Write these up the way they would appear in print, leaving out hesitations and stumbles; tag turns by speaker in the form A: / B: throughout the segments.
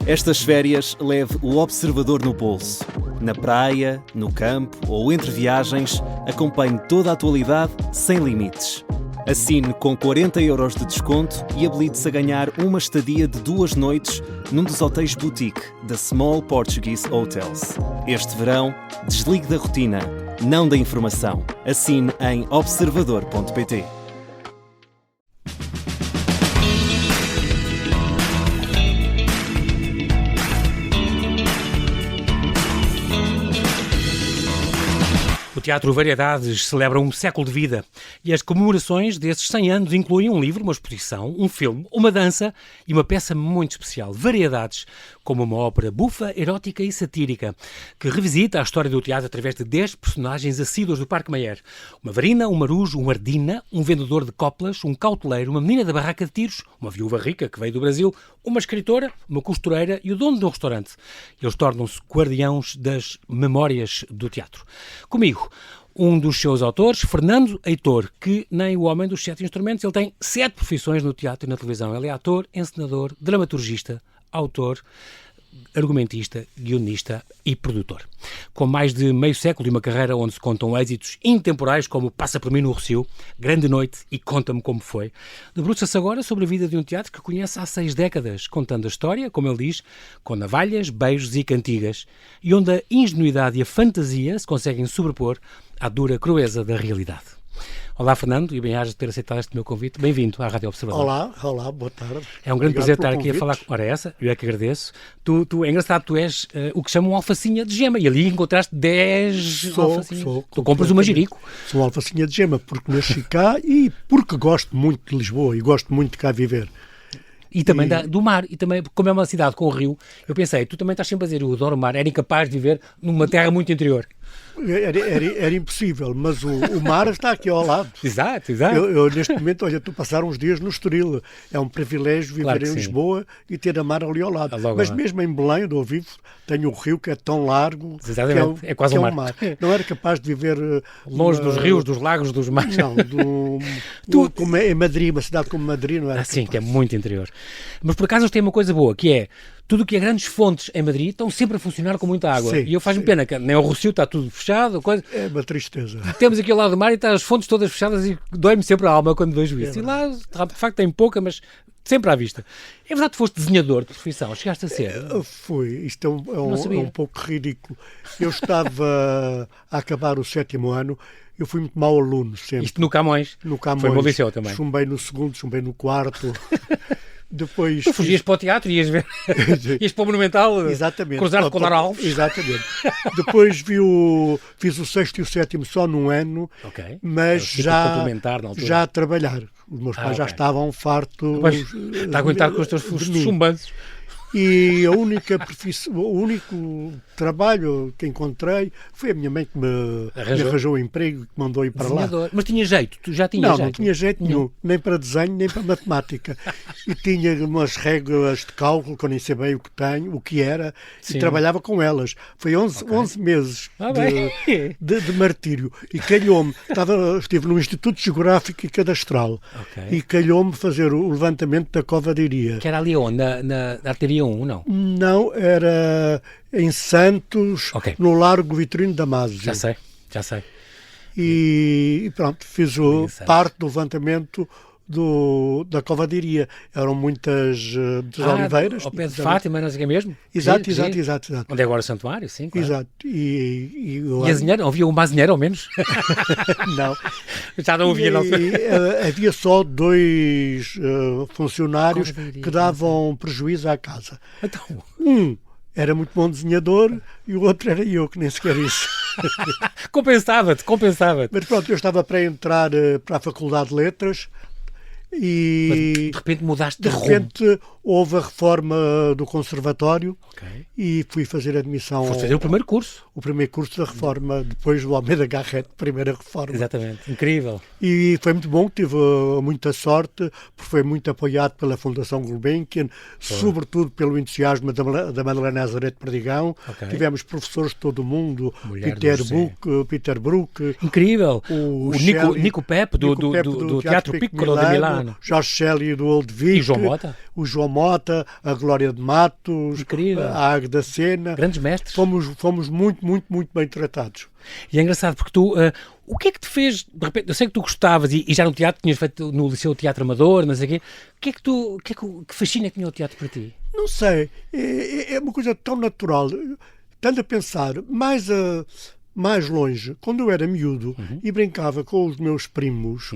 A: Estas férias leve o observador no bolso. Na praia, no campo ou entre viagens, acompanhe toda a atualidade sem limites. Assine com 40€ de desconto e habilite-se a ganhar uma estadia de 2 noites num dos hotéis boutique da Small Portuguese Hotels. Este verão, desligue da rotina, não da informação. Assine em observador.pt.
B: O Teatro Variedades celebra um século de vida e as comemorações desses 100 anos incluem um livro, uma exposição, um filme, uma dança e uma peça muito especial, Variedades, como uma ópera bufa, erótica e satírica, que revisita a história do teatro através de 10 personagens assíduos do Parque Mayer. Uma varina, um marujo, um ardina, um vendedor de coplas, um cauteleiro, uma menina da barraca de tiros, uma viúva rica que veio do Brasil, uma escritora, uma costureira e o dono de um restaurante. Eles tornam-se guardiãos das memórias do teatro. Comigo, um dos seus autores, Fernando Heitor, que nem o homem dos 7 instrumentos, ele tem 7 profissões no teatro e na televisão. Ele é ator, encenador, dramaturgista, autor, argumentista, guionista e produtor. Com mais de meio século e uma carreira onde se contam êxitos intemporais como Passa por mim no Rossio, Grande Noite e Conta-me Como Foi, debruça-se agora sobre a vida de um teatro que conhece há 6 décadas, contando a história, como ele diz, com navalhas, beijos e cantigas, e onde a ingenuidade e a fantasia se conseguem sobrepor à dura crueza da realidade. Olá, Fernando, e bem-ajas de ter aceitado este meu convite. Bem-vindo à Rádio Observador.
C: Olá, boa tarde.
B: É um grande prazer estar aqui
C: convite.
B: a falar com... Ora, essa, eu é que agradeço. É engraçado, tu és o que chamam alfacinha de gema, e ali encontraste 10 alfacinhas. Tu compras uma Jerico.
C: Sou alfacinha de gema, porque nasci cá e porque gosto muito de Lisboa e gosto muito de cá viver.
B: E também do mar, e também, como é uma cidade com o rio, eu pensei, tu também estás sempre a dizer, eu adoro o mar, era incapaz de viver numa terra muito interior.
C: Era impossível, mas o mar está aqui ao lado.
B: Exato.
C: Eu neste momento, olha, estou a passar uns dias no Estoril. É um privilégio viver
B: Claro que
C: em
B: sim.
C: Lisboa e ter a mar ali ao lado.
B: Logo
C: Mas
B: lá.
C: mesmo em Belém, onde eu vivo, tenho o rio que é tão largo.
B: Exatamente,
C: que
B: é quase
C: que
B: um
C: é
B: mar.
C: Não era capaz de viver
B: Longe dos rios, dos lagos, dos mares.
C: Não, como em Madrid, uma cidade como Madrid, não era
B: Sim,
C: capaz.
B: que é muito interior. Mas por acaso eles têm uma coisa boa, que é, tudo o que é grandes fontes em Madrid estão sempre a funcionar com muita água.
C: Sim,
B: E eu faz-me
C: sim.
B: pena que nem o Rossio está tudo fechado, coisa.
C: É uma tristeza.
B: Temos aqui ao lado do mar e está as fontes todas fechadas e dói-me sempre a alma quando vejo isso. E lá, de facto, tem pouca, mas sempre à vista. É verdade que foste desenhador de profissão, chegaste a ser?
C: Fui. Isto
B: Não sabia.
C: é um pouco ridículo. Eu estava a acabar o 7º ano, eu fui muito mau aluno sempre.
B: Isto no Camões.
C: No Camões.
B: Foi no liceu também.
C: Chumbei no 2º, chumbei no 4º. Depois
B: Tu fugias para o teatro e ias ver, ias para o Monumental,
C: Exatamente.
B: cruzar-te com o Lara Alves.
C: Exatamente. Depois fiz o 6º e o 7º só num ano,
B: Ok.
C: mas
B: Tipo
C: já
B: complementar na altura.
C: já a trabalhar. Os meus pais já
B: ok.
C: estavam fartos
B: Pois, está a aguentar com os teus
C: de mim.
B: chumbanços.
C: E a única o único trabalho que encontrei foi a minha mãe que me arranjou um emprego e que mandou ir para lá.
B: Desenhador. Mas tinha jeito, tu já tinhas jeito?
C: Não tinha jeito nenhum, nem para desenho, nem para matemática. E tinha umas regras de cálculo, que eu nem sei bem o que era,
B: Sim.
C: e trabalhava com elas. Foi 11 meses
B: bem.
C: de martírio. E calhou-me, estive no Instituto Geográfico e Cadastral,
B: Ok.
C: e calhou-me fazer o levantamento da cova de Iria.
B: Que era ali onde? Na arteria 1, não?
C: Não, era em Santos,
B: Ok.
C: no Largo Vitorino Damasio.
B: Já sei.
C: E pronto, fiz
B: Engraçado.
C: parte do levantamento da Cova de Iria. Eram muitas oliveiras.
B: Ao pé de Fátima, não sei o que é mesmo?
C: Exato.
B: Onde é agora o Santuário, sim, claro.
C: Exato. E
B: E azinheiro? Havia um azinheiro ao menos?
C: não.
B: Já não havia, não sei.
C: Havia só 2 funcionários
B: Cova de Iria,
C: que davam prejuízo à casa.
B: Então,
C: Um era muito bom desenhador e o outro era eu, que nem sequer isso.
B: compensava-te.
C: Mas pronto, eu estava para entrar para a Faculdade de Letras
B: Mas
C: e
B: de repente mudaste
C: de
B: de rumo.
C: repente houve a reforma do conservatório
B: Ok.
C: e fui fazer admissão
B: Foste fazer o primeiro curso.
C: o primeiro curso da reforma, depois do Almeida Garrett, primeira reforma.
B: Exatamente. Incrível.
C: E foi muito bom, tive muita sorte, porque foi muito apoiado pela Fundação Gulbenkian, sobretudo pelo entusiasmo da Madalena Nazarete Perdigão.
B: Ok.
C: Tivemos professores de todo o mundo,
B: Mulher do José.
C: Peter Brook,
B: Incrível.
C: o
B: Nico Pepe, do Teatro Piccolo de Milano.
C: Jorge Célia do Old Vic.
B: E João Mota?
C: O João Mota, a Glória de Matos,
B: Incrível.
C: a Águeda Sena.
B: Grandes mestres.
C: Fomos muito, muito, muito bem tratados.
B: E é engraçado porque tu, o que é que te fez, de repente, eu sei que tu gostavas e já no teatro, tinhas feito no Liceu Teatro Amador, não sei o quê, que fascina que tinha o teatro para ti?
C: Não sei, é uma coisa tão natural. Tendo a pensar mais longe, quando eu era miúdo e brincava com os meus primos,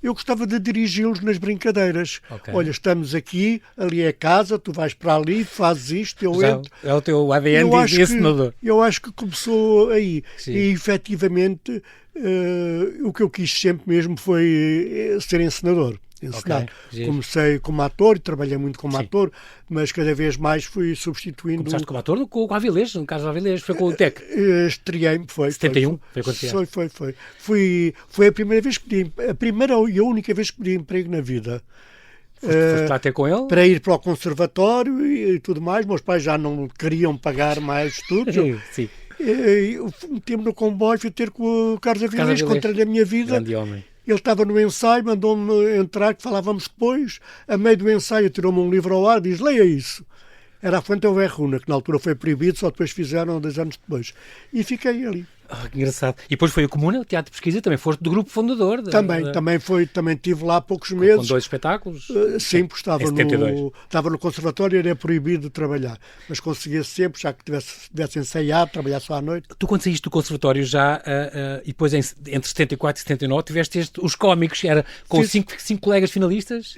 C: eu gostava de dirigi-los nas brincadeiras.
B: Okay.
C: Olha, estamos aqui, ali é a casa, tu vais para ali, fazes isto, eu entro.
B: É o teu ADN de encenador.
C: Eu acho que começou aí.
B: Sim.
C: E, efetivamente, o que eu quis sempre mesmo foi ser encenador. Ensinar.
B: Okay.
C: Comecei como ator e trabalhei muito como ator, mas cada vez mais fui substituindo.
B: Começaste como ator com o Avilés, no caso do Avilés, foi com o TEC.
C: Estreiei-me, foi.
B: 71? Foi quando você
C: Foi a primeira vez que pedi, a primeira e a única vez que pedi emprego na vida.
B: Foste lá ter com ele?
C: Para ir para o conservatório e tudo mais. Meus pais já não queriam pagar mais estudos.
B: Sim.
C: Eu meti-me no comboio, fui ter com o Carlos Avilés, contra a minha vida.
B: Grande homem.
C: Ele estava no ensaio, mandou-me entrar, que falávamos depois. A meio do ensaio tirou-me um livro ao ar e diz, leia isso. Era a Fuente Overruna, que na altura foi proibido, só depois fizeram 2 anos depois. E fiquei ali.
B: Que engraçado. E depois foi a Comuna, o Teatro de Pesquisa, também foste do grupo fundador.
C: Também estive lá há poucos meses.
B: Com 2 espetáculos?
C: Sim, porque estava no conservatório e era proibido de trabalhar. Mas conseguia sempre, já que tivesse ensaiado, trabalhar só à noite.
B: Tu, quando saíste do conservatório já, e depois entre 74 e 79, tiveste os cómicos, era com 5 colegas finalistas?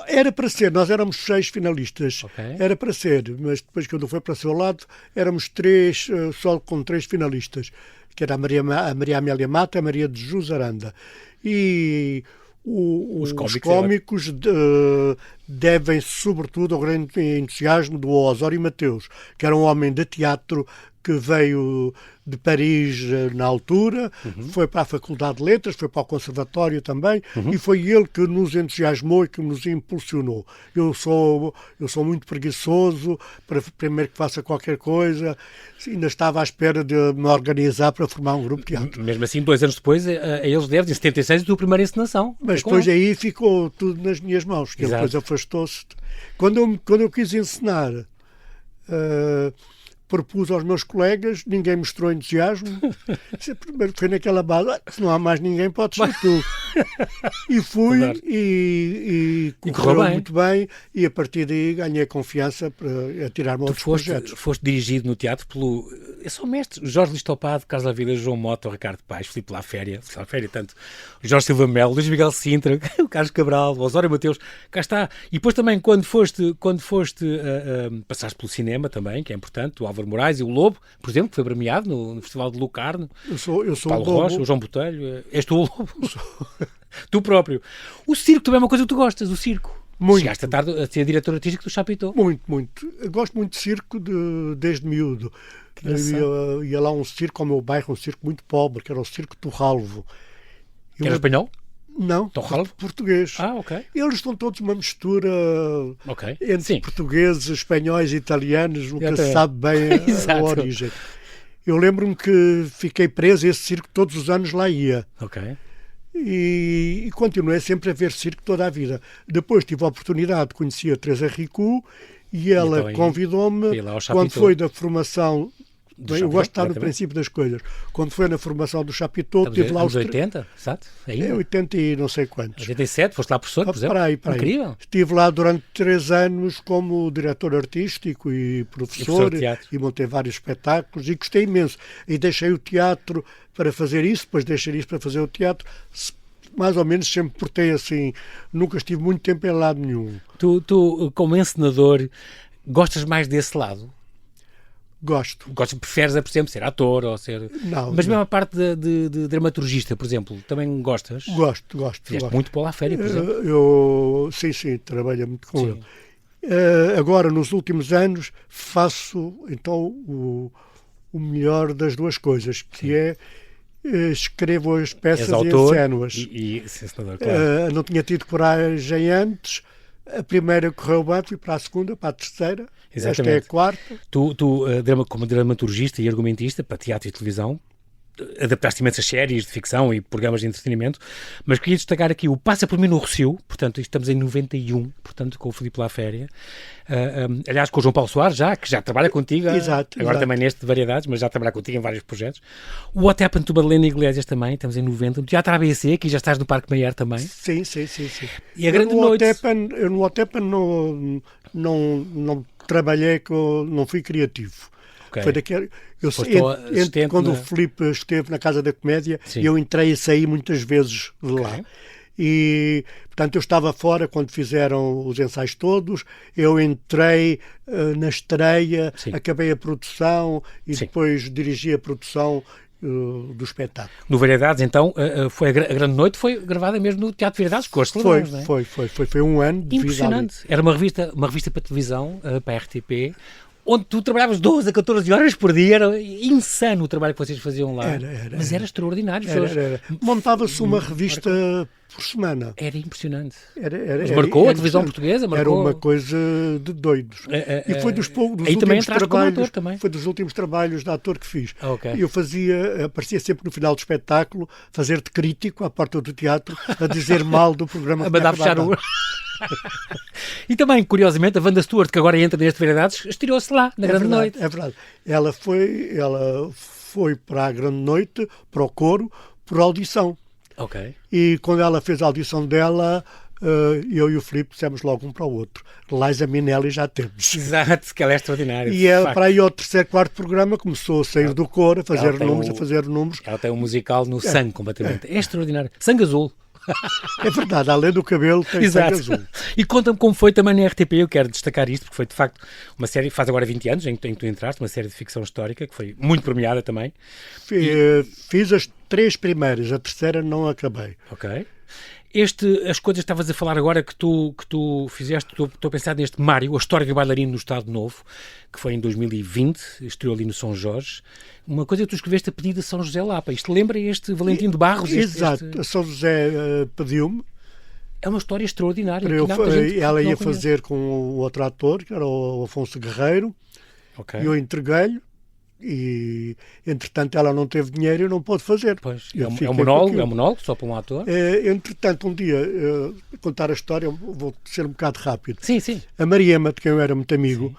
C: Era para ser, nós éramos 6 finalistas,
B: Okay.
C: Era para ser, mas depois quando foi para o seu lado, éramos 3, só com 3 finalistas, que era a Maria Amélia Mata, a Maria de Jesus Aranda. E os cómicos devem sobretudo ao grande entusiasmo do Osório Mateus, que era um homem de teatro que veio de Paris na altura, foi para a Faculdade de Letras, foi para o Conservatório também, e foi ele que nos entusiasmou e que nos impulsionou. Eu sou muito preguiçoso, para primeiro que faça qualquer coisa, ainda estava à espera de me organizar para formar um grupo de teatro.
B: Mesmo assim, 2 anos depois, a eles deves, em 76, a tua primeira encenação.
C: Mas depois aí ficou tudo nas minhas mãos, que ele depois afastou-se. Quando eu quis encenar, propus aos meus colegas, ninguém mostrou entusiasmo. Primeiro foi naquela base, se não há mais ninguém, podes ser tu. E fui, e correu muito bem, e a partir daí ganhei confiança para atirar-me outros projetos.
B: Foste dirigido no teatro pelo... São mestres, Jorge Listopado, Carlos Avilés, João Mota, Ricardo Paes, Filipe Laféria, tanto, Jorge Silva Melo, Luís Miguel Sintra, o Carlos Cabral, o Osório Mateus, cá está. E depois também, quando foste passaste pelo cinema também, que é importante, o Álvaro Moraes e o Lobo, por exemplo, que foi premiado no Festival de Lucarno.
C: Eu sou
B: Paulo
C: o Lobo.
B: Rocha, o João Botelho. És tu o Lobo? Tu próprio. O circo também é uma coisa que tu gostas, o circo.
C: Muito.
B: Chegaste a ser diretor artístico do Chapitão.
C: Muito, muito. Eu gosto muito de circo desde miúdo. Ia lá a um circo ao meu bairro, um circo muito pobre, que era o Circo Torralvo.
B: Que era espanhol?
C: Não, português.
B: Ok.
C: Eles estão todos uma mistura entre portugueses, espanhóis e italianos, nunca se sabe bem a origem. Eu lembro-me que fiquei preso a esse circo, todos os anos lá ia.
B: Ok.
C: E continuei sempre a ver circo toda a vida. Depois tive a oportunidade de conhecer a Teresa Ricu e ela então, convidou-me, quando foi da formação... eu gosto de estar no princípio das coisas. Quando foi na formação do Chapitão, tive lá os
B: 80, exato?
C: 80 e não sei quantos.
B: 87, foste lá professor, por exemplo?
C: Para aí.
B: Incrível.
C: Estive lá durante 3 anos como diretor artístico e professor e montei vários espetáculos e gostei imenso. E deixei o teatro para fazer isso, depois deixei isso para fazer o teatro. Mais ou menos sempre portei assim, nunca estive muito tempo em lado nenhum.
B: Tu como encenador, gostas mais desse lado?
C: Gosto.
B: Preferes, por exemplo, ser ator ou ser...
C: Não.
B: Mas mesmo a parte de dramaturgista, por exemplo, também gostas?
C: Gosto.
B: Fizeste muito para a Féria, por exemplo.
C: Sim, trabalho muito com ele. Agora, nos últimos anos, faço então o melhor das duas coisas, que é escrevo as peças e enceno-as.
B: Claro.
C: Não tinha tido coragem antes. A primeira correu bem, fui para a segunda, para a terceira.
B: Exatamente.
C: Esta é a quarta.
B: Tu, como dramaturgista e argumentista para teatro e televisão, adaptaste imensas séries de ficção e programas de entretenimento, mas queria destacar aqui o Passa por Mim no Rossio, portanto, estamos em 91, portanto, com o Filipe Laféria. Aliás, com o João Paulo Soares, que já trabalha contigo, agora também neste de variedades, mas já trabalha contigo em vários projetos. O What Happened to Madalena Iglesias também, estamos em 90. O Teatro ABC, aqui já estás no Parque Mayer também.
C: Sim.
B: E a Grande Noite.
C: Eu no What Happened não trabalhei, não fui criativo.
B: Okay.
C: Foi daquele, quando o Filipe esteve na Casa da Comédia, eu entrei e saí muitas vezes de lá. E, portanto, eu estava fora quando fizeram os ensaios todos, eu entrei na estreia, acabei a produção e depois dirigi a produção do espetáculo.
B: No Variedades, então, foi a Grande Noite, foi gravada mesmo no Teatro Variedades, com as televisões, não é?
C: Foi um ano de
B: impressionante. Era uma revista para televisão, para a RTP, onde tu trabalhavas 12 a 14 horas por dia, era insano o trabalho que vocês faziam lá. Mas era extraordinário.
C: Montava-se uma revista por semana.
B: Era impressionante. Mas marcou a televisão portuguesa?
C: Era uma coisa de doidos. E foi dos últimos trabalhos, foi dos últimos trabalhos de ator que fiz. Eu aparecia sempre no final do espetáculo, fazer de crítico à porta do teatro, a dizer mal do programa.
B: A mandar fechar o... E também, curiosamente, a Wanda Stewart, que agora entra neste Variedades, estirou-se lá, na Grande Noite.
C: É verdade. Ela foi para a Grande Noite, para o coro, por audição. E quando ela fez a audição dela, eu e o Filipe dissemos logo um para o outro. Liza Minnelli já temos.
B: Exato, que ela é extraordinária.
C: E para aí ao terceiro, quarto programa começou a sair do coro, a fazer números.
B: Ela tem um musical no sangue, completamente. É extraordinário. Sangue azul.
C: É verdade, além do cabelo tem sangue azul.
B: E conta-me como foi também na RTP, eu quero destacar isto, porque foi de facto uma série, faz agora 20 anos em que tu entraste, uma série de ficção histórica, que foi muito premiada também.
C: Fiz as 3 primeiras, a terceira não acabei.
B: As coisas que estavas a falar agora que tu fizeste, estou a pensar neste Mário, a história do bailarino no Estado Novo, que foi em 2020, estreou ali no São Jorge. Uma coisa que tu escreveste a pedido de São José Lapa. Isto lembra este Valentim de Barros?
C: Exato, São José pediu-me.
B: É uma história extraordinária.
C: Ela ia fazer com o outro ator, que era o Afonso Guerreiro, e eu entreguei-lhe. E, entretanto, ela não teve dinheiro e não pôde fazer.
B: É um monólogo só para um ator.
C: Entretanto, um dia, contar a história, vou ser um bocado rápido.
B: Sim.
C: A Mariema, de quem eu era muito amigo,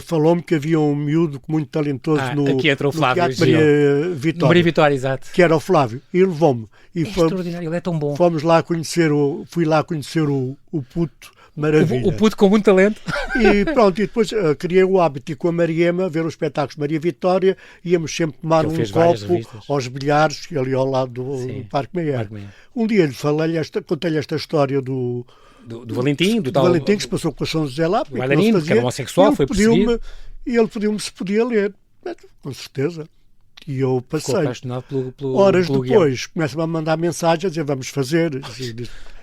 C: falou-me que havia um miúdo muito talentoso
B: aqui entra o Flávio,
C: Maria
B: Vitória, exato.
C: Que era o Flávio, e levou-me.
B: Extraordinário, ele é tão bom.
C: Fui lá conhecer o puto. Maravilha.
B: O puto com muito talento.
C: E pronto, e depois criei o hábito de ir com a Mariema ver os espetáculos de Maria Vitória, íamos sempre tomar um copo aos bilhares, ali ao lado do Parque Mayer. Um dia lhe contei-lhe esta história do
B: Valentim, do
C: Valentim, que se passou com a São José lá,
B: o bailarino, que era homossexual, foi perseguido.
C: E ele pediu-me se podia ler. Com certeza. E eu passei.
B: Ficou apaixonado pelo
C: Horas depois, começa-me a mandar mensagem a dizer vamos fazer.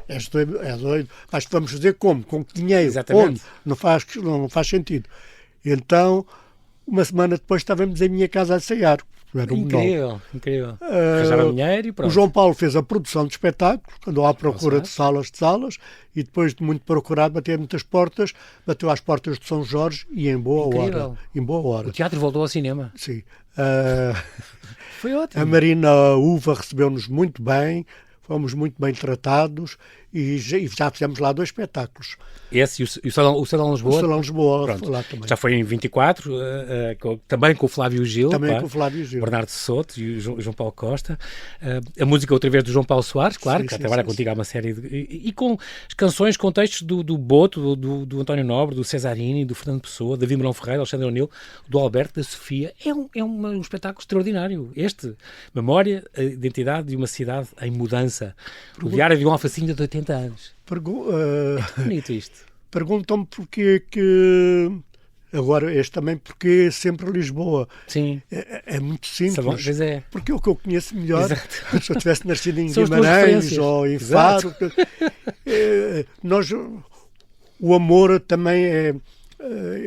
C: És doido. Acho que vamos fazer como? Com que dinheiro?
B: Exatamente.
C: Onde? Não faz sentido. Então, uma semana depois estávamos em minha casa a ensaiar.
B: Incrível. Arranjava dinheiro e pronto.
C: O João Paulo fez a produção de espetáculo, andou à procura de salas, e depois de muito procurar, bater muitas portas, bateu às portas de São Jorge e em boa hora.
B: O teatro voltou ao cinema.
C: Sim.
B: Foi ótimo.
C: A Marina Uva recebeu-nos muito bem, fomos muito bem tratados e já fizemos lá 2 espetáculos.
B: Esse e o Salão Lisboa?
C: O Salão Lisboa,
B: pronto,
C: lá também.
B: Já foi em 24, também com o Flávio Gil.
C: Com o Flávio Gil.
B: Bernardo Soto e o João Paulo Costa. A música outra vez do João Paulo Soares, claro, que trabalha contigo há uma série de... E com as canções, com textos do Boto, do António Nobre, do Cesarini, do Fernando Pessoa, David Mourão Ferreira, Alexandre O'Neill, do Alberto, da Sofia. É um espetáculo extraordinário. Memória, a identidade de uma cidade em mudança. O Diário de um Alfacinho de 80 anos.
C: É
B: bonito isto.
C: Perguntam-me porquê que... Agora, porque sempre Lisboa.
B: Sim.
C: É muito simples.
B: Pois é.
C: Porque é o que eu conheço melhor.
B: Exato.
C: Se eu tivesse nascido em Guimarães ou em Faro. O amor também é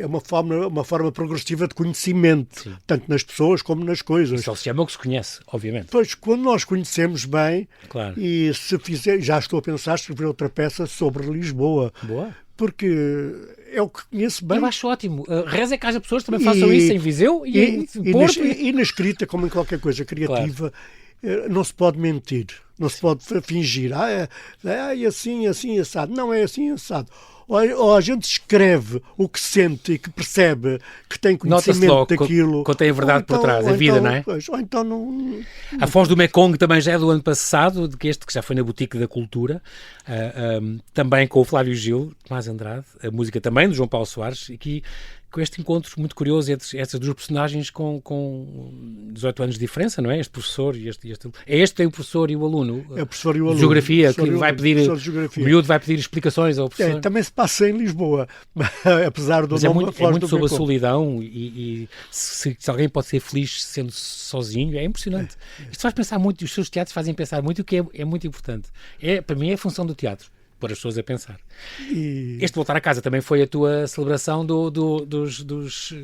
C: uma forma progressiva de conhecimento, sim, tanto nas pessoas como nas coisas.
B: Só se ama o que se conhece, obviamente.
C: Pois, quando nós conhecemos bem,
B: claro,
C: e se fizer, já estou a pensar escrever outra peça sobre Lisboa.
B: Boa.
C: porque é o que conheço bem.
B: Eu acho ótimo. Reza é que haja pessoas que também façam isso em Viseu e em Porto.
C: E na escrita, como em qualquer coisa criativa, não se pode mentir, não se pode fingir. É assim, assado. Não é assim, assado. Ou a gente escreve o que sente e que percebe, que tem conhecimento
B: logo,
C: daquilo.
B: Quando tem a verdade por trás, a vida, não é?
C: Ou então não...
B: A Foz do Mekong também já é do ano passado, que já foi na Boutique da Cultura, também com o Flávio Gil, Tomás Andrade, a música também do João Paulo Soares, e aqui com este encontro muito curioso entre estas duas personagens com 18 anos de diferença, não é? Este professor e este. É este que tem o professor e o aluno.
C: É o professor e o aluno.
B: De Geografia, que vai pedir. O miúdo vai pedir explicações ao professor.
C: Também se passa em Lisboa, apesar do
B: Mas
C: nome.
B: É muito sobre a solidão e se alguém pode ser feliz sendo sozinho, é impressionante. Isto faz pensar muito, os seus teatros fazem pensar muito, o que é muito importante. Para mim é a função do teatro. Pôr as pessoas a pensar. Este Voltar a Casa também foi a tua celebração dos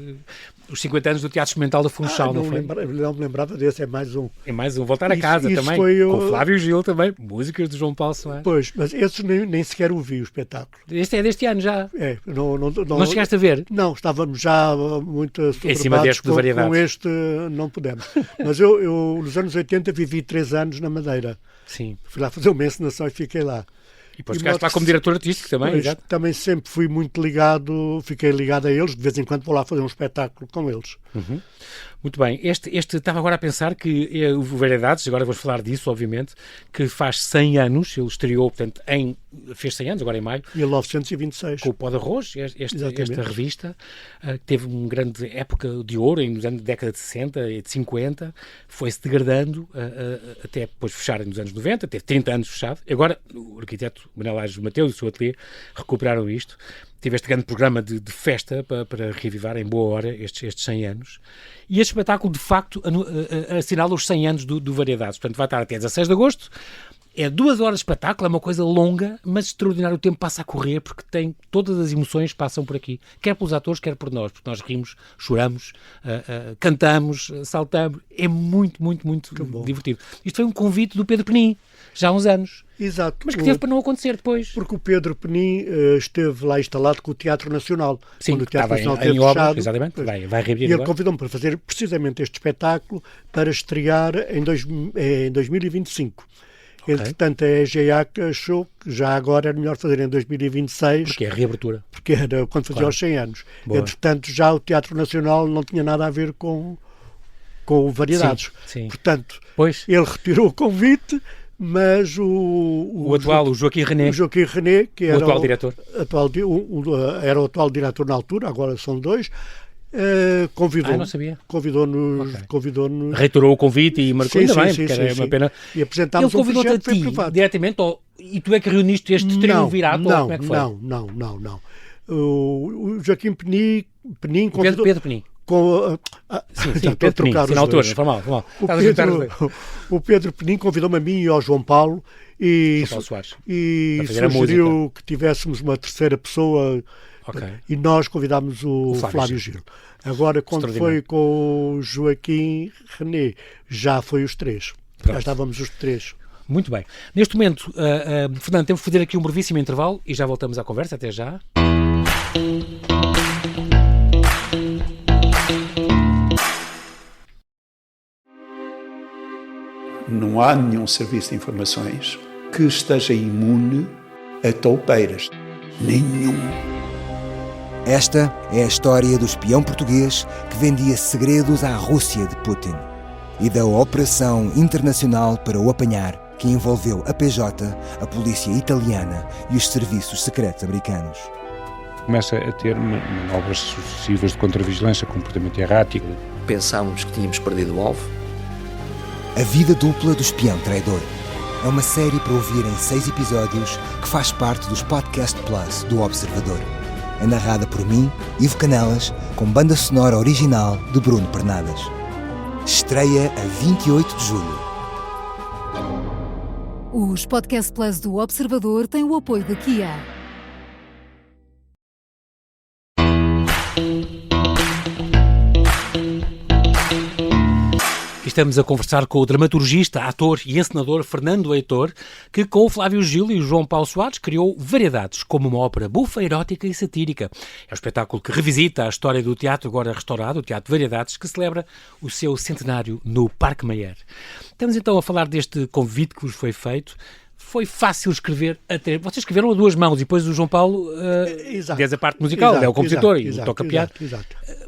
B: 50 anos do Teatro Experimental do Funchal, não foi?
C: Não me lembrava desse, é mais um.
B: É mais um. Voltar a Casa também, com o Flávio Gil também, músicas do João Paulo Soares.
C: Pois, mas esses nem sequer ouvi o espetáculo.
B: Este é deste ano já.
C: Não
B: chegaste a ver?
C: Não, estávamos já muito
B: em cima deste de variedades.
C: Com este não pudemos. Mas eu, nos anos 80, vivi 3 anos na Madeira.
B: Sim.
C: Fui lá fazer uma encenação e fiquei lá.
B: E depois ficaste lá como diretor artístico também,
C: pois,
B: exato.
C: Também sempre fui muito ligado, fiquei ligado a eles, de vez em quando vou lá fazer um espetáculo com eles.
B: Uhum. Muito bem, este estava agora a pensar que o Variedades, agora vou falar disso, obviamente, que faz 100 anos, ele estreou, portanto, fez 100 anos, agora em maio.
C: 1926.
B: Com o Pó de Arroz, esta revista, que teve uma grande época de ouro, nos anos da década de 60 e de 50, foi-se degradando até depois fechar nos anos 90, teve 30 anos fechado. Agora, o arquiteto Manuel Aires Mateus e o seu ateliê recuperaram isto. Teve este grande programa de festa para reavivar em boa hora estes 100 anos. E este espetáculo, de facto, assinala os 100 anos do Variedades. Portanto, vai estar até 16 de agosto. É 2 horas de espetáculo, é uma coisa longa, mas extraordinário. O tempo passa a correr, porque todas as emoções passam por aqui. Quer pelos atores, quer por nós. Porque nós rimos, choramos, cantamos, saltamos. É muito, muito, muito divertido. Isto foi um convite do Pedro Penin, já há uns anos.
C: Exato.
B: Mas que teve para não acontecer depois.
C: Porque o Pedro Penin esteve lá instalado com o Teatro Nacional.
B: Sim,
C: quando o Teatro Nacional
B: em obras, exatamente. Vai reabrir.
C: E ele convidou-me para fazer precisamente este espetáculo para estrear em 2025. Okay. Entretanto, a EGEAC achou que já agora era melhor fazer em 2026.
B: Porque é a reabertura.
C: Porque era quando fazia os 100 anos. Boa. Entretanto, já o Teatro Nacional não tinha nada a ver com o Variedades.
B: Sim.
C: Portanto, ele retirou o convite, mas o
B: Joaquim René.
C: O Joaquim René, que era
B: o atual diretor.
C: Era o atual diretor na altura, agora são 2. Convidou-nos.
B: Reitorou o convite e marcou ainda bem, porque era uma pena.
C: E apresentámos
B: ele convidou-te a ti diretamente, e tu é que reuniste este triunvirato?
C: Não,
B: como é que foi?
C: Não. O Joaquim Penin convidou...
B: Pedro Penin.
C: Sim, Pedro Penin,
B: na altura, foi mal.
C: O Pedro Penin convidou-me a mim e ao João Paulo e sugeriu que tivéssemos uma terceira pessoa.
B: Okay.
C: E nós convidámos o Flávio Gil. Agora, quando foi com o Joaquim René, já foi os 3. Pronto. Já estávamos os 3.
B: Muito bem. Neste momento, Fernando, temos que fazer aqui um brevíssimo intervalo e já voltamos à conversa. Até já.
D: Não há nenhum serviço de informações que esteja imune a toupeiras. Nenhum.
E: Esta é a história do espião português que vendia segredos à Rússia de Putin e da operação internacional para o apanhar que envolveu a PJ, a polícia italiana e os serviços secretos americanos.
F: Começa a ter manobras sucessivas de contravigilância, comportamento errático.
G: Pensámos que tínhamos perdido o alvo.
E: A vida dupla do espião traidor. É uma série para ouvir em 6 episódios que faz parte dos Podcast Plus do Observador. É narrada por mim, Ivo Canelas, com banda sonora original de Bruno Pernadas. Estreia a 28 de julho.
H: Os Podcast Plus do Observador têm o apoio da Kia.
B: estamos a conversar com o dramaturgista, ator e encenador Fernando Heitor, que com o Flávio Gil e o João Paulo Soares criou Variedades, como uma ópera bufa, erótica e satírica. É um espetáculo que revisita a história do teatro agora restaurado, o Teatro Variedades, que celebra o seu centenário no Parque Mayer. Estamos então a falar deste convite que vos foi feito. Foi fácil escrever até... Vocês escreveram a duas mãos e depois o João Paulo desde a parte musical, é o compositor e o toca piano.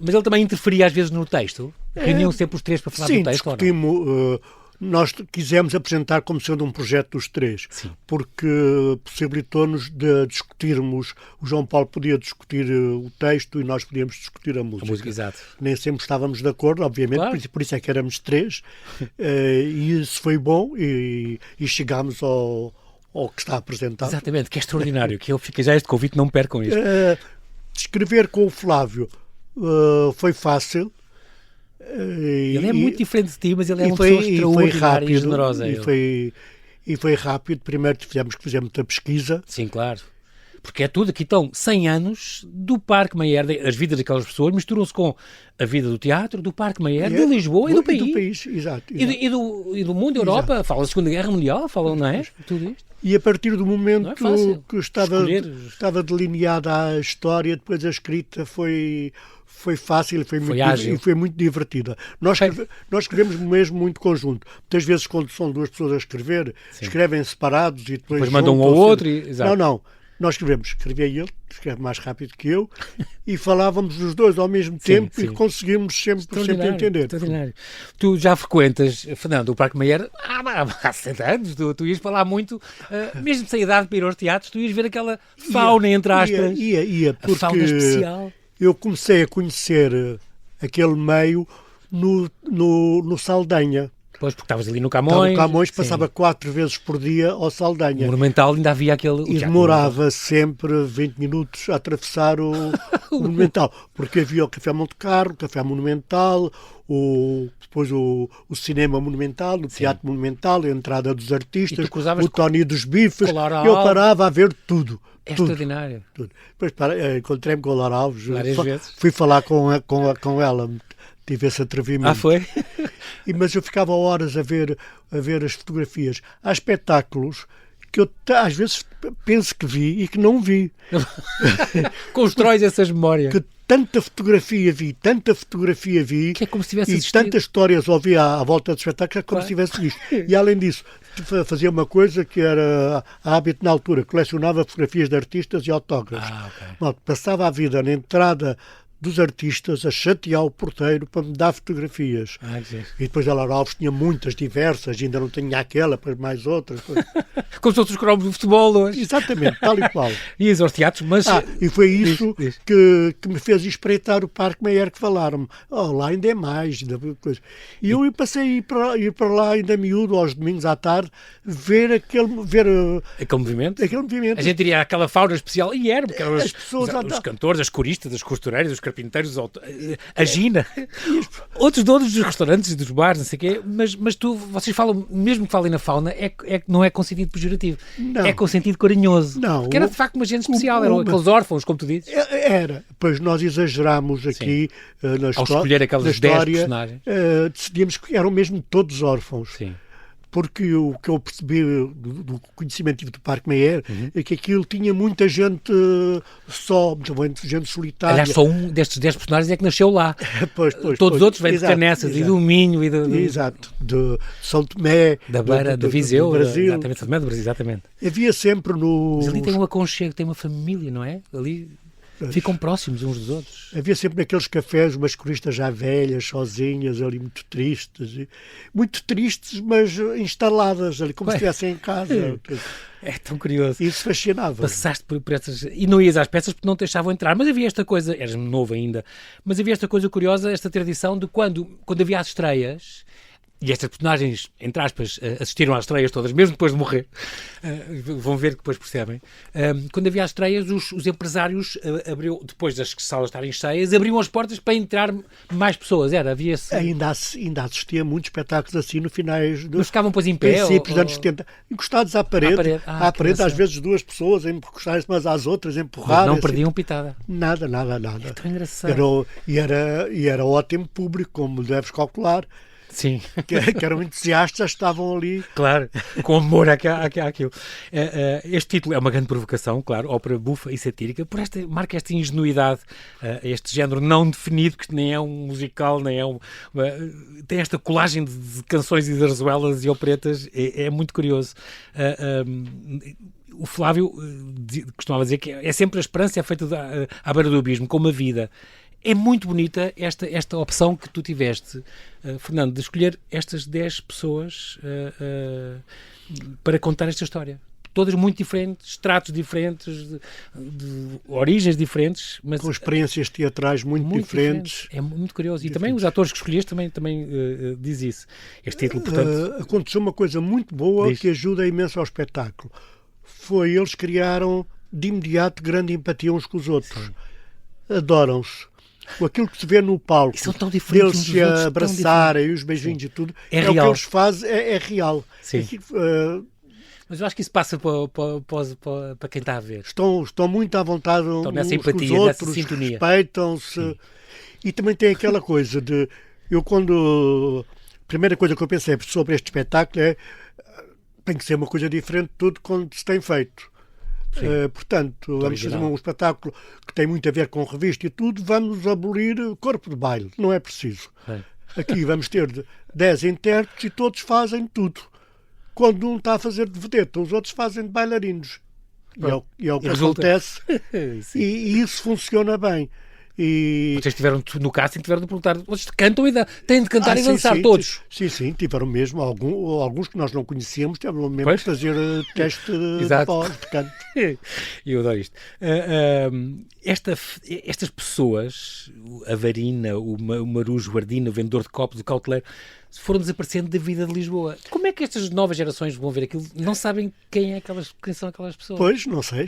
B: Mas ele também interferia às vezes no texto. Reuniam sempre os três para falar do texto.
C: Sim, nós quisemos apresentar como sendo um projeto dos três, porque possibilitou-nos de discutirmos, o João Paulo podia discutir o texto e nós podíamos discutir a música.
B: Exato.
C: Nem sempre estávamos de acordo, obviamente, claro. por isso é que éramos três, e isso foi bom e chegámos ao que está apresentado.
B: Exatamente, que é extraordinário, que ele fica já este convite, não percam isto.
C: Escrever com o Flávio foi fácil.
B: Ele é muito diferente de ti, mas ele é uma pessoa extraordinária e generosa.
C: E foi rápido. Primeiro fizemos muita pesquisa.
B: Sim, claro. Porque é tudo. Aqui estão 100 anos do Parque Mayer, as vidas daquelas pessoas misturam-se com a vida do teatro, do Parque Mayer, de Lisboa e do país.
C: E do país, exato.
B: E do mundo, Europa. Falam da Segunda Guerra Mundial, falam, não é? Tudo isto.
C: E a partir do momento que estava delineada a história, depois a escrita foi fácil e foi muito divertida. Nós escrevemos mesmo muito conjunto. Muitas vezes, quando são duas pessoas a escrever, escrevem separados e depois
B: mandam um ao outro.
C: Não. Nós escrevia ele, escreve mais rápido que eu, e falávamos os dois ao mesmo tempo e conseguimos sempre entender.
B: Extraordinário. Tu já frequentas, Fernando, o Parque Mayer há 7 anos, tu ias falar muito, mesmo sem idade para ir aos teatros, tu ias ver aquela fauna, entre aspas.
C: Ia, porque
B: a fauna especial.
C: Eu comecei a conhecer aquele meio no Saldanha.
B: Pois, porque estavas ali no Camões.
C: No Camões, passava 4 vezes por dia ao Saldanha.
B: O Monumental ainda havia aquele...
C: E demorava sempre 20 minutos a atravessar o Monumental, porque havia o Café Monte Carlo, o Café Monumental, depois o Cinema Monumental, o Teatro Monumental, a entrada dos artistas, o Tony dos Bifes. Eu parava a ver tudo.
B: É extraordinário.
C: Tudo. Depois encontrei-me com a Laura Alves.
B: Várias vezes.
C: Fui falar com ela. Tive esse atrevimento.
B: Foi?
C: Mas eu ficava horas a ver as fotografias. Há espetáculos que eu às vezes penso que vi e que não vi.
B: Constróis essas memórias.
C: Que tanta fotografia vi,
B: que é como se tivesse
C: assistido. Tantas histórias ouvi à volta do espetáculo, é como se tivesse visto. E além disso, fazia uma coisa que era a hábito na altura, colecionava fotografias de artistas e autógrafos. Passava a vida na entrada dos artistas a chatear o porteiro para me dar fotografias. E depois a Laura Alves tinha muitas, diversas, ainda não tinha aquela, depois mais outras.
B: Como se fossem os cromos do futebol hoje.
C: Exatamente, tal e qual.
B: E aos teatros, mas...
C: e foi isso que me fez espreitar o Parque Mayer, que falaram-me. Lá ainda é mais. E eu passei a ir para lá ainda miúdo, aos domingos à tarde, ver aquele
B: movimento.
C: A
B: gente iria àquela fauna especial, e era, porque eram
C: as pessoas,
B: os cantores, as coristas, as costureiras, os carpinteiros, a Gina, outros donos dos restaurantes e dos bares, não sei o quê, mas vocês falam, mesmo que falem na fauna, não é com sentido pejorativo, é com sentido carinhoso.
C: Não,
B: porque era de facto uma gente especial, eram aqueles órfãos, como tu dizes.
C: Era, pois nós exagerámos aqui na
B: ao escolher aquelas 10 personagens.
C: Decidimos que eram mesmo todos órfãos.
B: Sim.
C: Porque o que eu percebi do conhecimento do Parque Mayer é que aquilo tinha muita gente muita gente solitária.
B: Aliás, só um destes 10 personagens é que nasceu lá. Todos os outros vêm de Canessas e do Minho e
C: Exato, de São Tomé,
B: da Beira, do Viseu,
C: do Brasil.
B: Exatamente, do Brasil, exatamente.
C: Havia sempre
B: Mas ali tem um aconchego, tem uma família, não é? Ali ficam próximos uns dos outros.
C: Havia sempre naqueles cafés umas coristas já velhas, sozinhas, ali muito tristes, mas instaladas ali, como se estivessem em casa.
B: É tão curioso.
C: Isso fascinava.
B: Passaste por essas... E não ias às peças porque não te deixavam entrar. Mas havia esta coisa... Eras novo ainda. Mas havia esta coisa curiosa, esta tradição de quando havia as estreias... E estas personagens, entre aspas, assistiram às estreias todas, mesmo depois de morrer. Vão ver que depois percebem. Quando havia as estreias, os empresários abriam, depois das salas estarem cheias, abriam as portas para entrar mais pessoas. Havia-se...
C: Ainda assistia a muitos espetáculos assim no finais...
B: Mas ficavam depois em pé?
C: Princípios dos anos 70. Encostados à parede. À parede, às vezes duas pessoas encostadas umas às outras, empurradas.
B: Não perdiam pitada.
C: Nada.
B: É tão engraçado.
C: E era ótimo público, como deves calcular.
B: Sim.
C: que eram entusiastas, estavam ali.
B: Claro, com amor àquilo. Este título é uma grande provocação, claro, ópera bufa e satírica, marca esta ingenuidade, este género não definido, que nem é um musical, nem é tem esta colagem de canções e zarzuelas e operetas, é muito curioso. O Flávio costumava dizer que é sempre a esperança, é feita à beira do abismo, como a vida. É muito bonita esta opção que tu tiveste, Fernando, de escolher estas 10 pessoas para contar esta história. Todas muito diferentes, estratos diferentes, de origens diferentes. Mas
C: com experiências teatrais muito diferentes.
B: É muito curioso. E também os atores que escolheste também diz isso. Este título, portanto...
C: aconteceu uma coisa muito boa que ajuda imenso ao espetáculo. Eles criaram de imediato grande empatia uns com os outros. Sim. Adoram-se. Com aquilo que se vê no palco, deles se abraçarem e os beijinhos e tudo, é o que eles fazem, é real.
B: Sim. Mas eu acho que isso passa para quem está a ver.
C: Estão muito à vontade
B: nessa
C: uns
B: empatia,
C: com os outros,
B: nessa sintonia.
C: Respeitam-se. E também tem aquela coisa de... A primeira coisa que eu pensei sobre este espetáculo tem que ser uma coisa diferente de tudo quando se tem feito. Portanto, vamos fazer um espetáculo que tem muito a ver com revista e tudo, vamos abolir o corpo de baile. Não é preciso. Aqui vamos ter 10 intérpretes e todos fazem tudo. Quando um está a fazer de vedeta, os outros fazem de bailarinos. E é o que acontece. E isso funciona bem.
B: Vocês tiveram, no casting, tiveram de perguntar, vocês cantam têm de cantar e dançar todos?
C: Sim, tiveram mesmo. Alguns que nós não conhecíamos, tiveram mesmo de fazer teste de voz, de canto.
B: Eu adoro isto. Estas pessoas, a Varina, o Marujo, o Ardina, o vendedor de copos, o cauteleiro, foram desaparecendo da vida de Lisboa. Como é que estas novas gerações vão ver aquilo? Não sabem quem são aquelas pessoas?
C: Pois, não sei.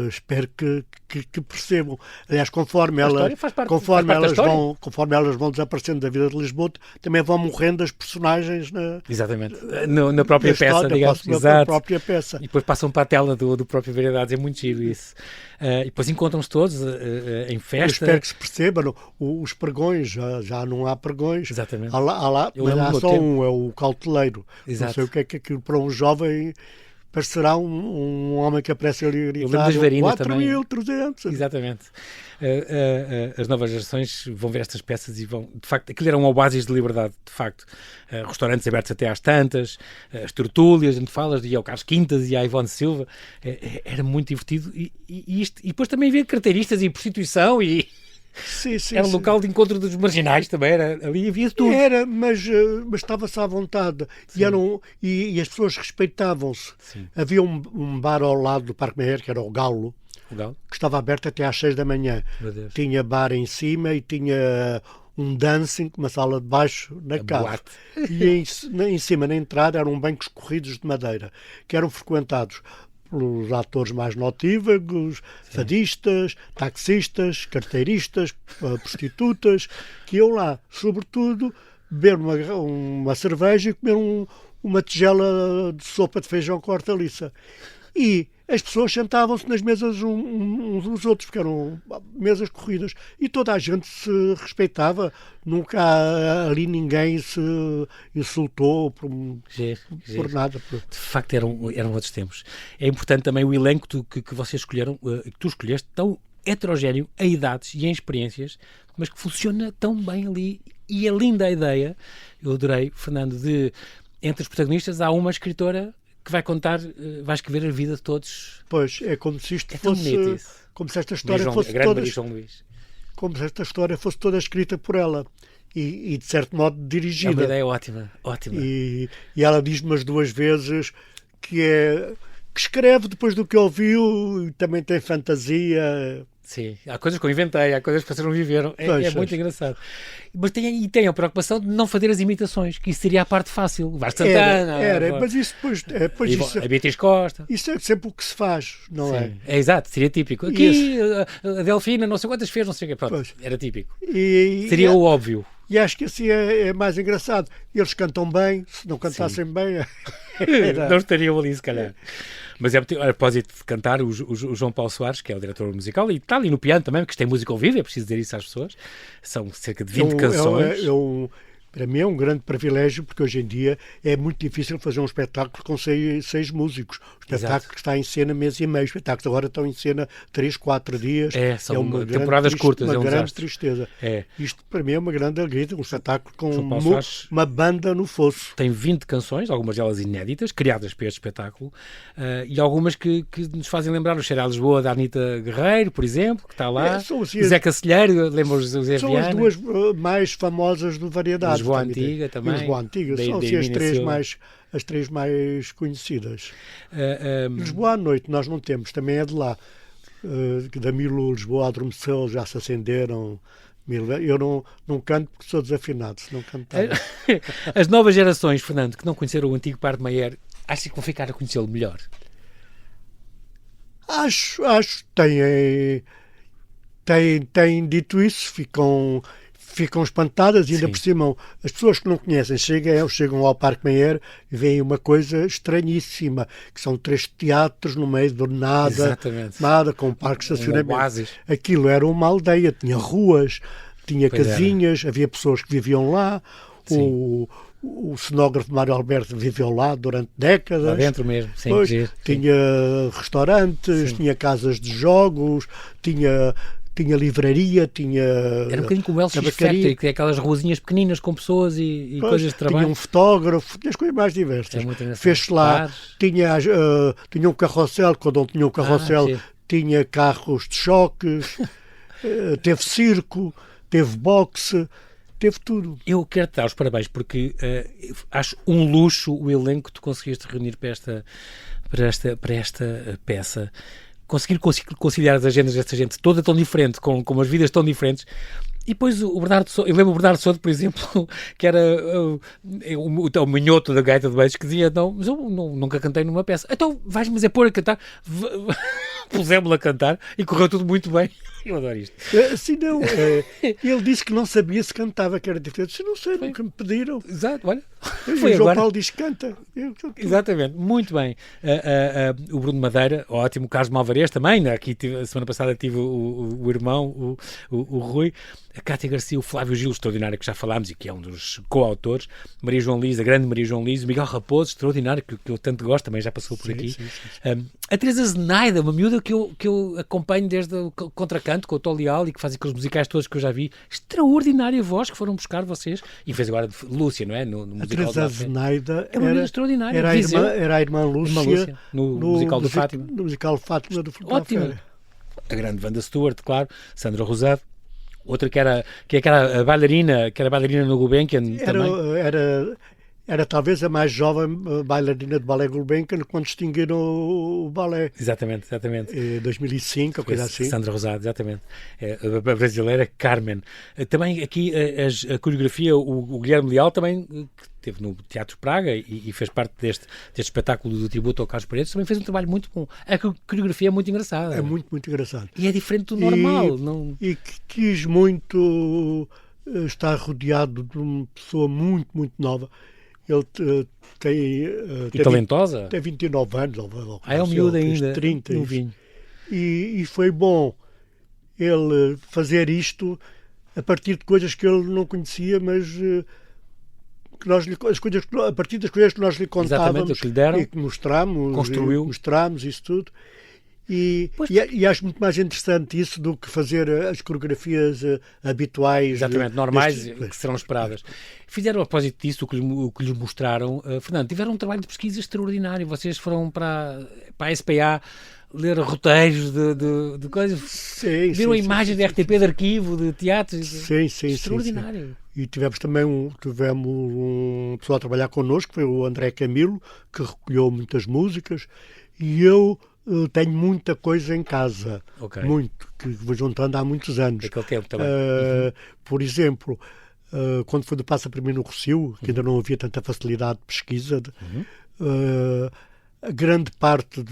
C: Espero que percebam. Aliás, conforme elas vão desaparecendo da vida de Lisboa, também vão morrendo as personagens
B: exatamente. Na própria peça, digamos.
C: Na própria peça.
B: E depois passam para a tela do próprio Variedades. É muito giro isso. E depois encontram-se todos em festa.
C: Eu espero que se percebam. Os pregões, já não há pregões.
B: Exatamente.
C: Há só um, é o cauteleiro.
B: Exato.
C: Não sei o que é que aquilo para um jovem parecerá um homem que aparece ali a gritar 4.300.
B: Exatamente. As novas gerações vão ver estas peças e vão... De facto, aquilo era um oásis de liberdade, de facto. Restaurantes abertos até às tantas, as tertúlias, a gente fala, e ao Carlos Quintas e à Ivone Silva. Era muito divertido. E depois também havia carteiristas e prostituição e... Era um local de encontro dos marginais também, ali havia tudo.
C: Era, mas estava-se à vontade e as pessoas respeitavam-se. Havia um bar ao lado do Parque Meyer, que era o Galo, que estava aberto até às 6 da manhã. Tinha bar em cima e tinha um dancing, uma sala de baixo na cave. E em cima, na entrada, eram bancos corridos de madeira, que eram frequentados pelos atores mais notívagos, fadistas, taxistas, carteiristas, prostitutas, que iam lá, sobretudo, beber uma cerveja e comer uma tigela de sopa de feijão com hortaliça. E as pessoas sentavam-se nas mesas uns dos outros, porque eram mesas corridas, e toda a gente se respeitava, nunca ali ninguém se insultou por nada.
B: De facto eram outros tempos. É importante também o elenco que vocês escolheram, que tu escolheste, tão heterogéneo a idades e em experiências, mas que funciona tão bem ali, e a linda ideia, eu adorei, Fernando, entre os protagonistas há uma escritora que vai escrever a vida de todos.
C: Pois, é como se isto fosse... Como se esta história fosse toda... Como se esta história fosse toda escrita por ela. E de certo modo dirigida.
B: É uma ideia ótima.
C: E ela diz-me as 2 vezes que escreve depois do que ouviu e também tem fantasia...
B: Sim, há coisas que eu inventei, há coisas que vocês não viveram. É muito engraçado. Mas tem a preocupação de não fazer as imitações, que isso seria a parte fácil. Vais Santana.
C: Mas isso depois
B: a Beatriz Costa.
C: Isso é sempre o que se faz, não é?
B: É exato, seria típico. Aqui a Delfina, não sei quantas fez, não sei o quê. Pronto, era típico. Seria o óbvio.
C: E acho que assim é mais engraçado. Eles cantam bem, se não cantassem bem...
B: não estariam ali, se calhar. Mas a propósito de cantar, o João Paulo Soares, que é o diretor musical, e está ali no piano também, porque isto tem música ao vivo, é preciso dizer isso às pessoas. São cerca de 20 canções.
C: Para mim é um grande privilégio, porque hoje em dia é muito difícil fazer um espetáculo com seis músicos. O espetáculo que está em cena mês e meio, os espetáculos agora estão em cena 3, 4 dias.
B: São uma temporadas curtas,
C: uma
B: um
C: grande
B: desastre.
C: Isto para mim é uma grande alegria, um espetáculo com uma banda no fosso.
B: Tem 20 canções, algumas delas inéditas, criadas para este espetáculo, e algumas que nos fazem lembrar o Cheiro a Lisboa da Anita Guerreiro, por exemplo, que está lá. Zé Cacilheiro, lembra-os do Zé Viana.
C: São as duas mais famosas do Variedade.
B: Lisboa Antiga também.
C: Lisboa Antiga, são assim as três mais conhecidas. Lisboa à Noite nós não temos, também é de lá. Da Milo Lisboa adormeceu, já se acenderam. Eu não canto porque sou desafinado, se não cantar.
B: As novas gerações, Fernando, que não conheceram o antigo Parque Mayer, achas que vão ficar a conhecê-lo melhor?
C: Acho têm dito isso, ficam espantadas e ainda por cima as pessoas que não conhecem chegam ao Parque Mayer e veem uma coisa estranhíssima, que são 3 teatros no meio do nada, com um parque de estacionamento. Aquilo era uma aldeia, tinha ruas, tinha casinhas, havia pessoas que viviam lá, o cenógrafo Mário Alberto viveu lá durante décadas.
B: Lá dentro mesmo, sem
C: tinha restaurantes, tinha casas de jogos, tinha livraria, tinha...
B: Era um bocadinho como o Elsie Factory, que é aquelas ruazinhas pequeninas com pessoas e coisas de trabalho.
C: Tinha um fotógrafo, tinha as coisas mais diversas. Fez-se lá, tinha um carrossel, quando não tinha um carrossel, tinha carros de choques, teve circo, teve boxe, teve tudo.
B: Eu quero te dar os parabéns, porque acho um luxo o elenco que tu conseguiste reunir para esta peça. Conseguir conciliar as agendas desta gente toda tão diferente, com as vidas tão diferentes. E depois o Bernardo Souto, eu lembro o Bernardo Souto, por exemplo, que era o minhoto da gaita de beijos, que dizia, mas eu nunca cantei numa peça. Então vais-me pôr a cantar. Pusemos-lo a cantar e correu tudo muito bem. Eu adoro isto.
C: Sim, não. Ele disse que não sabia se cantava, que era diferente. Se não sei, nunca me pediram.
B: Exato, olha.
C: Foi o João Paulo diz que canta.
B: Exatamente, muito bem. O Bruno Madeira, ótimo. O Carlos Malvarez também. Aqui a semana passada tive o irmão, o Rui. A Cátia Garcia, o Flávio Gil, extraordinário, que já falámos e que é um dos coautores. Maria João Liz, a grande Maria João Liz. O Miguel Raposo, extraordinário, que eu tanto gosto, também já passou por aqui. Sim. A Teresa Zenaida, uma miúda que eu acompanho desde o Contracanto, com o Tó Leal, e que faz aqueles musicais todos que eu já vi. Extraordinária voz que foram buscar vocês. E fez agora de Lúcia, não é? No musical
C: a Teresa Zenaida
B: é uma miúda extraordinária.
C: Era a irmã Lúcia
B: no musical do Fátima.
C: No musical Fátima do Filipe.
B: Ótimo. A grande Wanda Stewart, claro. Sandra Rosado. Outra que era a bailarina, no Gulbenkian também.
C: Era talvez a mais jovem bailarina de balé Gulbenkian quando extinguiram o balé.
B: Exatamente.
C: 2005, coisa assim.
B: Sandra Rosado, exatamente. A brasileira Carmen. Também aqui a coreografia, o Guilherme Leal também, que esteve no Teatro Praga e fez parte deste espetáculo do tributo ao Carlos Paredes, também fez um trabalho muito bom. A coreografia é muito engraçada.
C: É muito, muito engraçado.
B: E é diferente do normal.
C: E quis muito estar rodeado de uma pessoa muito, muito nova. Ele tem
B: talentosa?
C: Tem 29 anos.
B: É um miúdo ainda.
C: 30. E foi bom ele fazer isto a partir de coisas que ele não conhecia, mas a partir das coisas que nós lhe contávamos
B: que lhe deram,
C: e que mostramos isso tudo. E acho muito mais interessante isso do que fazer as coreografias habituais.
B: Exatamente, normais, que serão esperadas. Fizeram a propósito disso o que lhes mostraram. Fernando, tiveram um trabalho de pesquisa extraordinário. Vocês foram para a SPA ler roteiros de coisas. Viram imagens de RTP de arquivo, de teatros.
C: Sim.
B: Extraordinário.
C: E tivemos também um pessoal a trabalhar connosco, que foi o André Camilo, que recolheu muitas músicas. E eu tenho muita coisa em casa, muito, que vou juntando há muitos anos.
B: Daquele tempo também.
C: Por exemplo, quando foi do Passa Para Mim no Rossio, que ainda não havia tanta facilidade de pesquisa, a grande parte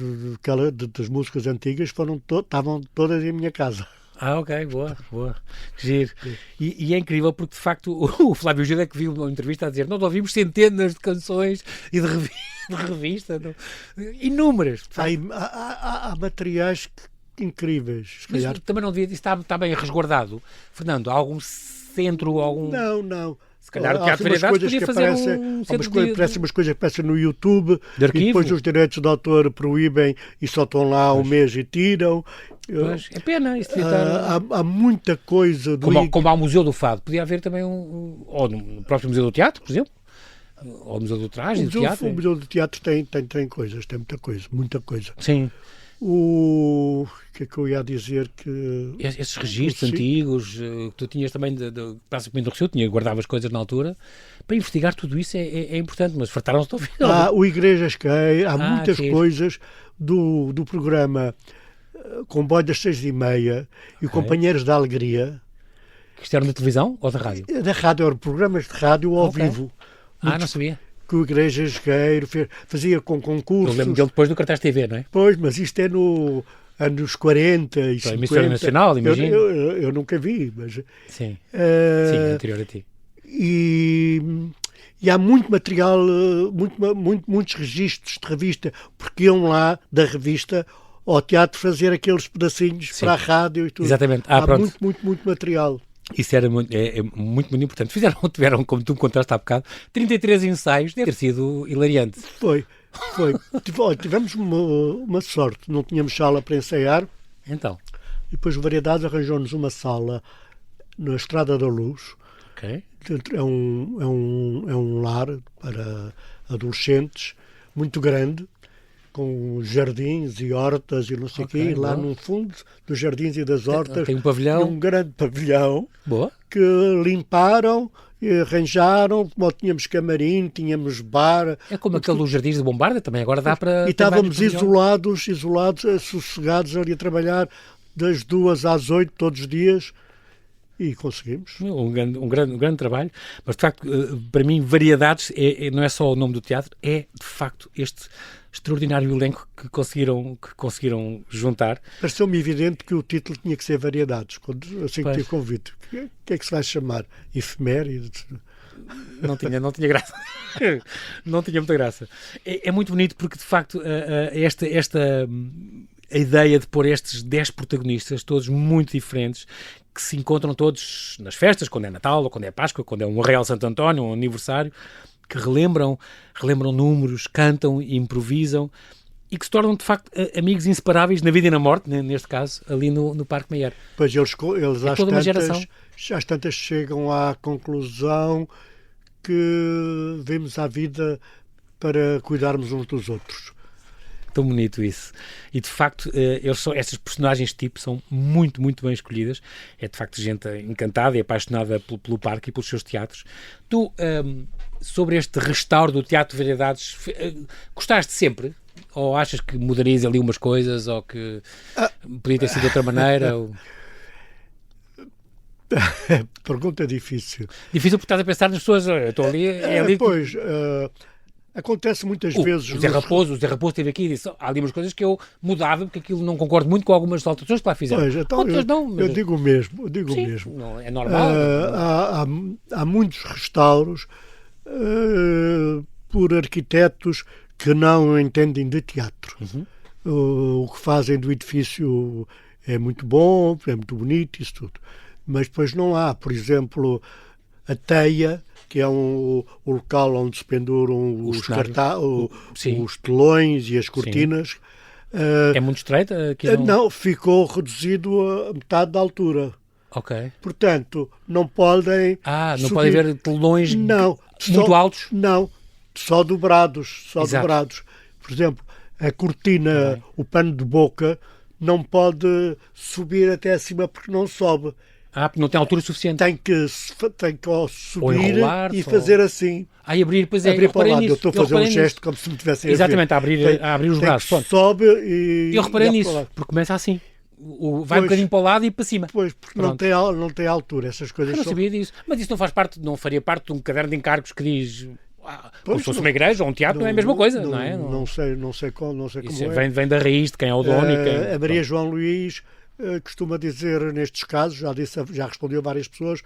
C: das músicas antigas estavam todas em minha casa.
B: Ok, boa. Que giro. E é incrível porque, de facto, o Flávio Gil é que viu uma entrevista a dizer: nós ouvimos centenas de canções e de revista, inúmeras.
C: Há materiais incríveis.
B: Mas também não devia, está bem resguardado. Fernando, há algum centro, algum...
C: Não.
B: Se calhar o Teatro Variedades podia fazer
C: Parecem umas coisas que aparecem no YouTube
B: de arquivo.
C: E depois os direitos de autor proíbem e só estão lá um mês e tiram.
B: Pois, é pena isso.
C: Há muita coisa.
B: Como há o Museu do Fado, podia haver também ou no próprio Museu do Teatro, por exemplo, ou o Museu do Traje e do Teatro.
C: O Museu do Teatro tem coisas, tem muita coisa.
B: Sim.
C: O que é que eu ia dizer?
B: Esses registros antigos que tu tinhas também de Praça Pinto do Recife, guardavas coisas na altura, para investigar tudo isso é importante, mas fartaram-se de ouvir.
C: O Igrejas Queir, há muitas coisas do programa Comboio das 6h30 e o Companheiros da Alegria.
B: Que isto era na televisão ou da rádio?
C: Da rádio, eram programas de rádio ao vivo.
B: Não sabia.
C: Que o Igrejas Queir fazia com concursos.
B: Eu lembro dele depois do Cartaz TV, não é?
C: Pois, mas isto é no anos 40 e 50.
B: Emissora nacional, imagino.
C: Eu nunca vi, mas...
B: Sim, sim, anterior a ti.
C: E há muito material, muitos registros de revista, porque iam lá da revista ao teatro fazer aqueles pedacinhos para a rádio e tudo.
B: Exatamente.
C: Há muito material.
B: Isso era muito importante. Tiveram, como tu me contaste há bocado, 33 ensaios, deve ter sido hilariante.
C: Foi. Tivemos uma sorte, não tínhamos sala para ensaiar.
B: Então?
C: E depois o Variedades arranjou-nos uma sala na Estrada da Luz.
B: Ok.
C: É um lar para adolescentes, muito grande, com jardins e hortas e não sei o quê, e lá no fundo dos jardins e das hortas
B: tem um pavilhão,
C: um grande pavilhão.
B: Boa.
C: Que limparam e arranjaram, como tínhamos camarim, tínhamos bar.
B: É como aquele dos Jardins de Bombarda, também agora dá para...
C: E estávamos isolados, sossegados ali a trabalhar das 2 às 8 todos os dias. E conseguimos.
B: Um grande trabalho. Mas, de facto, para mim, Variedades não é só o nome do teatro, é, de facto, este extraordinário elenco que conseguiram juntar.
C: Pareceu-me evidente que o título tinha que ser Variedades, assim que tive convite. O que é que se vai chamar? Efemérides?
B: Não tinha graça. Não tinha muita graça. É muito bonito porque, de facto, a ideia de pôr estes 10 protagonistas, todos muito diferentes, que se encontram todos nas festas, quando é Natal, ou quando é Páscoa, quando é um Real Santo António, um aniversário, que relembram números, cantam e improvisam e que se tornam, de facto, amigos inseparáveis na vida e na morte, neste caso, ali no Parque Mayer.
C: Pois eles às tantas chegam à conclusão que vemos a vida para cuidarmos uns dos outros.
B: Tão bonito isso. E, de facto, essas personagens tipo são muito, muito bem escolhidas. É, de facto, gente encantada e apaixonada pelo parque e pelos seus teatros. Tu, sobre este restauro do Teatro de Variedades, gostaste sempre? Ou achas que mudarias ali umas coisas? Ou que podia ter sido de outra maneira? Ou...
C: Pergunta difícil.
B: Difícil porque estás a pensar nas pessoas. Eu estou ali...
C: Pois... Acontece muitas vezes...
B: O Zé Raposo esteve aqui e disse há ali umas coisas que eu mudava porque aquilo não concordo muito com algumas alterações que lá fizeram.
C: Pois, então, eu digo o mesmo.
B: Não, é normal.
C: Há muitos restauros por arquitetos que não entendem de teatro. O que fazem do edifício é muito bom, é muito bonito, isso tudo. Mas depois não há, por exemplo, a Teia, que é o local onde se penduram os telões e as cortinas.
B: É muito estreita?
C: Não, ficou reduzido a metade da altura.
B: Ok.
C: Portanto, não podem
B: não podem haver telões muito altos?
C: Não, só dobrados. Por exemplo, a cortina, o pano de boca, não pode subir até acima porque não sobe.
B: Porque não tem altura suficiente.
C: Tem que subir e fazer assim.
B: E abrir, depois
C: abrir para o lado. Eu estou a fazer um gesto como se me tivessem
B: exatamente, a abrir os braços.
C: Sobe e...
B: Eu reparei nisso, porque começa assim. Vai um bocadinho para o lado e para cima.
C: Pois, porque não tem altura. Essas coisas
B: eu não sabia disso. Mas isso não faria parte de um caderno de encargos que diz... Como se fosse uma igreja ou um teatro, não é a mesma coisa, não é?
C: Não sei como
B: é. Vem da raiz de quem é o dono e quem...
C: A Maria João Luís costuma dizer nestes casos, já respondeu a várias pessoas,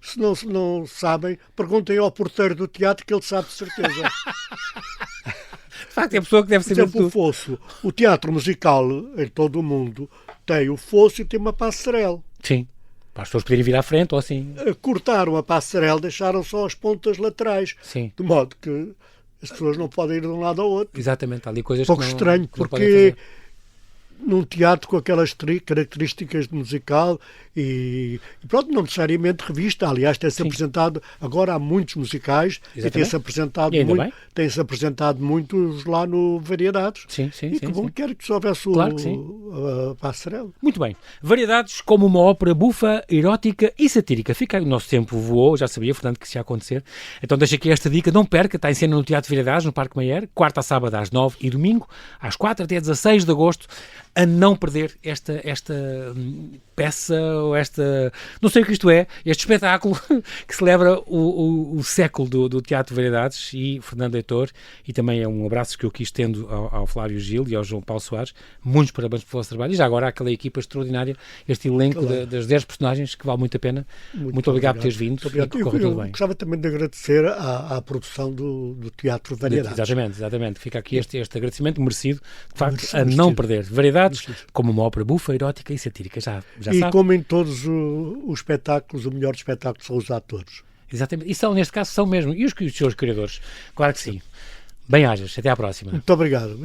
C: se não sabem, perguntem ao porteiro do teatro que ele sabe de certeza.
B: De facto, é a pessoa que deve saber tudo.
C: O fosso, o teatro musical em todo o mundo tem o fosso e tem uma passarela.
B: Sim. Para as pessoas poderem vir à frente ou assim.
C: Cortaram a passarela, deixaram só as pontas laterais.
B: Sim.
C: De modo que as pessoas não podem ir de um lado ao outro.
B: Exatamente, há ali coisas
C: pouco
B: que não,
C: estranho,
B: que não podem
C: porque
B: fazer.
C: num teatro com aquelas características de musical e pronto, não necessariamente revista. Aliás, tem-se apresentado, agora há muitos musicais.
B: Exatamente.
C: E tem-se apresentado, tem-se apresentado muitos lá no Variedades.
B: Sim,
C: e que bom, quero que se houvesse a passarela.
B: Muito bem. Variedades como uma ópera bufa, erótica e satírica. Fica, o nosso tempo voou, já sabia, Fernando, que isso ia acontecer. Então deixa aqui esta dica, não perca, está em cena no Teatro Variedades, no Parque Mayer, quarta a sábado às 9 e domingo às 4 até 16 de agosto, a não perder esta peça, ou não sei o que isto é, este espetáculo que celebra o século do Teatro Variedades. E Fernando Heitor, e também é um abraço que eu quis tendo ao Flávio Gil e ao João Paulo Soares, muitos parabéns pelo vosso trabalho, e já agora àquela equipa extraordinária, este elenco das 10 personagens, que vale muito a pena. Muito obrigado por teres vindo.
C: Eu gostava também de agradecer à produção do Teatro Variedades.
B: Exatamente. Fica aqui este agradecimento merecido, de facto, a não perder. Variedades como uma ópera bufa, erótica e satírica, já
C: e
B: sabe.
C: Como em todos os espetáculos, o melhor espetáculo são os atores.
B: Exatamente, e são, neste caso, são mesmo, e os seus criadores, claro que sim. Bem-ajas, até à próxima.
C: Muito obrigado.